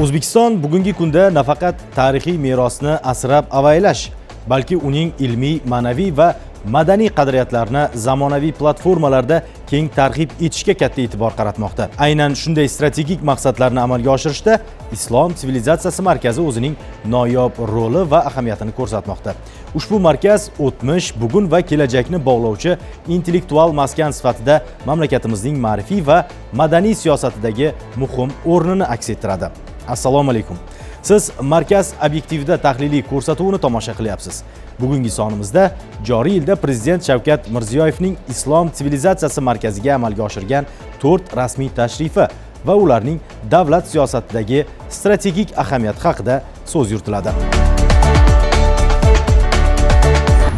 O'zbekiston bugungi kunda nafaqat tarixiy merosni asrab-avaylash, balki uning ilmiy, ma'naviy va madaniy qadriyatlarini zamonaviy platformalarda keng targ'ib etishga katta e'tibor qaratmoqda. Aynan shunday strategik maqsadlarni amalga oshirishda Islom sivilizatsiyasi markazi o'zining noyob roli va ahamiyatini ko'rsatmoqda. Ushbu markaz o'tmish, bugun va kelajakni bog'lovchi intellektual maskan sifatida mamlakatimizning ma'rifiy va madaniy siyosatidagi muhim o'rnini aks ettiradi. Assalomu alaykum. Siz markaz obyektivida tahliliy ko'rsatuvini tomosha qilyapsiz. Bugungi sonimizda joriy yilda Prezident Shavkat Mirziyoyevning Islom sivilizatsiyasi markaziga amalga oshirgan 4 rasmiy tashrifi va ularning davlat siyosatidagi strategik ahamiyati haqida so'z yuritiladi.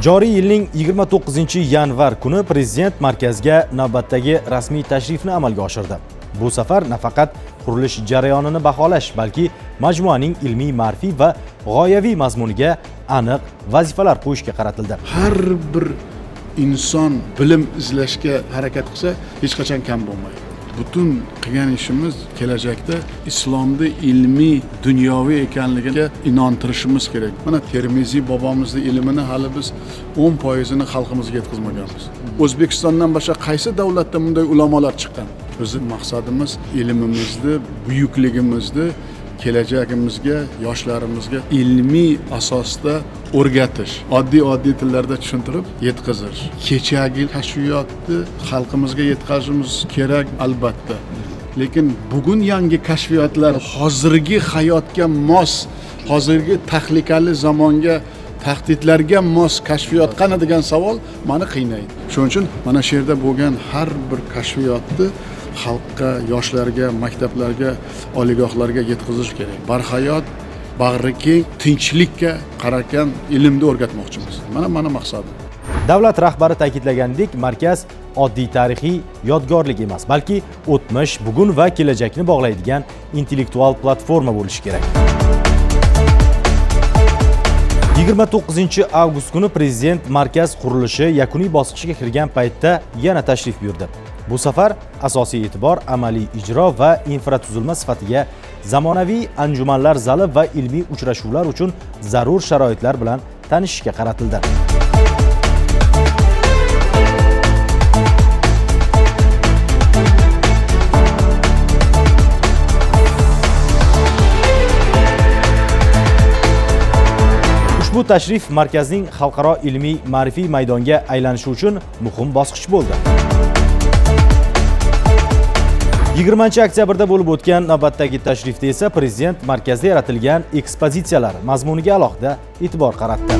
Joriy yilning 29-yanvar kuni Prezident markazga navbatdagi rasmiy tashrifni amalga oshirdi. Bu safar nafaqat qurilish jarayonini baholash, balki majmuaning ilmiy, ma'rifiy va g'oyaviy mazmuniga aniq vazifalar qo'yishga qaratildi. Har bir inson bilim izlashga harakat qilsa, hech qachon kam bo'lmaydi. Butun qilgan ishimiz kelajakda islomda ilmiy, dunyoviy ekanligiga inontirishimiz kerak. Mana Termiziy bobomizning ilmini hali biz 10% ni xalqimizga yetkazmaganmiz. O'zbekistondan boshqa qaysi davlatda bunday ulamolar chiqqan? Bizim maqsadimiz ilmimizni, buyukligimizni kelajagimizga, yoshlarimizga ilmiy asosda o'rgatish, oddiy tillarda tushuntirib yetkazish. Kechagi kashfiyotni xalqimizga yetkazishimiz kerak albatta. Lekin bugun yangi kashfiyotlar hozirgi hayotga mos, hozirgi tahlikali zamonga, tahdidlarga mos kashfiyot qana degan savol meni qiynaydi. Shuning uchun mana shu yerda bo'lgan har bir kashfiyotni xalqqa, yoshlarga, maktablarga, oliygohlarga yetkazish kerak. Barhayot, bag'ri keng, tinchlikka qaragan ilmni o'rgatmoqchimiz. Mana maqsadim. Davlat rahbari ta'kidlagandek, markaz oddiy tarixiy yodgorlik emas, balki o'tmish, bugun va kelajakni bog'laydigan intellektual platforma bo'lishi kerak. 29-avgust kuni Prezident markaz qurilishi yakuniy bosqichga kirgan paytda yana tashrif buyurdi. Bu safar asosiy e'tibor amaliy ijro va infratuzilma sifatiga, zamonaviy anjumanlar zali va ilmiy uchrashuvlar uchun zarur sharoitlar bilan tanishishga qaratildi. Bu tashrif markazning xalqaro ilmiy ma'rifiy maydonga aylanishi uchun muhim bosqich bo'ldi. 20-oktyabrda bo'lib o'tgan navbatdagi tashrifda esa Prezident markazda yaratilgan ekspozitsiyalar mazmuniga alohida e'tibor qaratdi.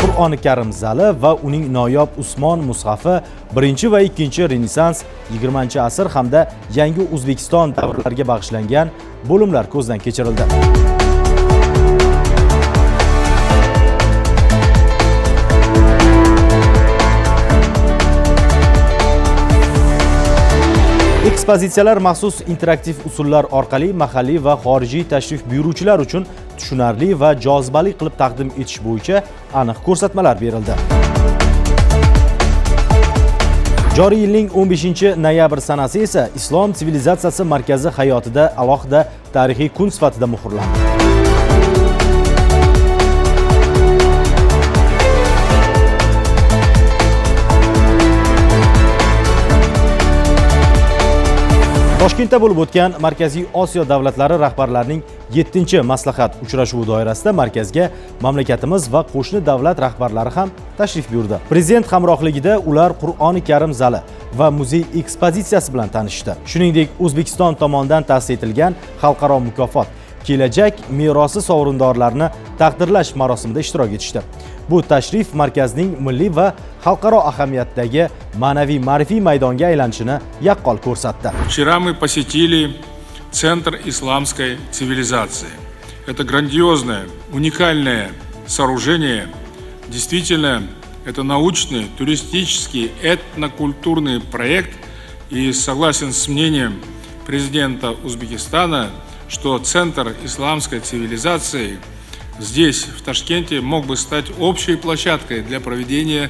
Qur'oni Karim zali va uning noyob Usmon mushafi 1 va 2 Renessans, 20-asr hamda yangi O'zbekiston davrlariga bag'ishlangan bo'limlar ko'zdan kechirildi. Ekspozitsiyalar maxsus interaktiv usullar orqali mahalliy va xorijiy tashrif buyuruvchilar uchun tushunarli va jozibali qilib taqdim etish bo'yicha aniq ko'rsatmalar berildi. Joriy yilning 15-noyabr sanasi esa Islom sivilizatsiyasi markazi hayotida alohida tarixiy kun sifatida muhrlandi. Toshkentda bo'lib o'tgan Markaziy Osiyo davlatlari rahbarlarining 7-maslahat uchrashuvi doirasida markazga mamlakatimiz va qo'shni davlat rahbarlari ham tashrif buyurdi. Prezident hamrohligida ular Qur'oni Karim zali va muzey ekspozitsiyasi bilan tanishdi. Shuningdek, O'zbekiston tomonidan ta'sis etilgan xalqaro mukofot kelajak merosi sovrindorlarini taqdirlash marosimida ishtirok etishdi. Bu tashrif markazning milliy va xalqaro ahamiyatdagi ma'naviy ma'rifiy maydonga aylanishini yaqqol ko'rsatdi. Вчера мы посетили Центр исламской цивилизации. Это грандиозное, уникальное сооружение. Действительно, это научный, туристический, этнокультурный проект. И согласен с мнением президента Узбекистана, что Центр исламской цивилизации здесь, в Ташкенте, мог бы стать общей площадкой для проведения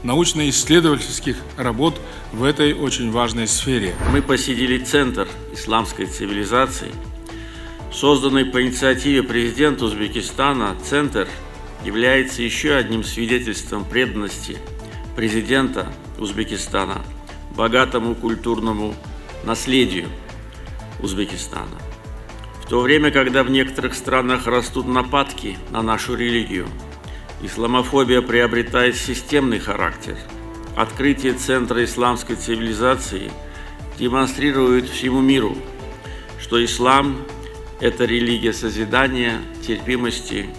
научно-исследовательских работ в этой очень важной сфере. Мы посетили Центр исламской цивилизации. Созданный по инициативе президента Узбекистана, Центр является еще одним свидетельством преданности президента Узбекистана богатому культурному наследию Узбекистана. В то время, когда в некоторых странах растут нападки на нашу религию, исламофобия приобретает системный характер. Открытие Центра исламской цивилизации демонстрирует всему миру, что ислам – это религия созидания, терпимости,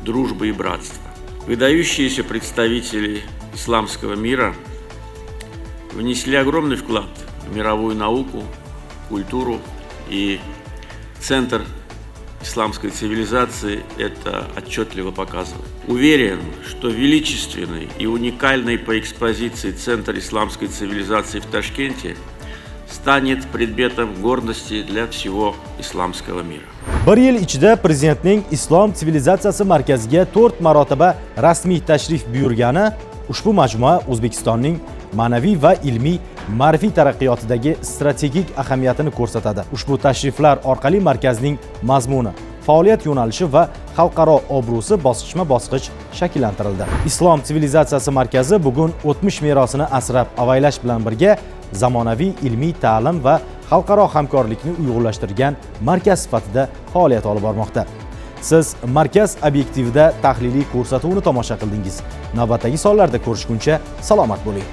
дружбы и братства. Выдающиеся представители исламского мира внесли огромный вклад в мировую науку, культуру, и Центр исламской цивилизации это отчетливо показывает. Уверен, что величественный и уникальный по экспозиции Центр исламской цивилизации в Ташкенте станет предметом гордости для всего исламского мира. Bir yil ichida prezidentning Islom sivilizatsiyasi markaziga 4 marotaba rasmiy tashrif buyurgani ushbu majmua O'zbekistonning ma'naviy va ilmiy ma'rifiy taraqqiyotidagi strategik ahamiyatini ko'rsatadi. Ushbu tashriflar orqali markazning mazmuni, faoliyat yo'nalishi va xalqaro obro'si bosqichma-bosqich shakllantirildi. Islom sivilizatsiyasi markazi bugun o'tmish merosini asrab-avaylash bilan birga zamonaviy ilmiy ta'lim va xalqaro hamkorlikni uyg'unlashtirgan markaz sifatida faoliyat olib bormoqda. Siz markaz obyektivida tahliliy ko'rsatuvni tomosha qildingiz. Navbatdagi sonlarda ko'rishguncha salomat bo'ling.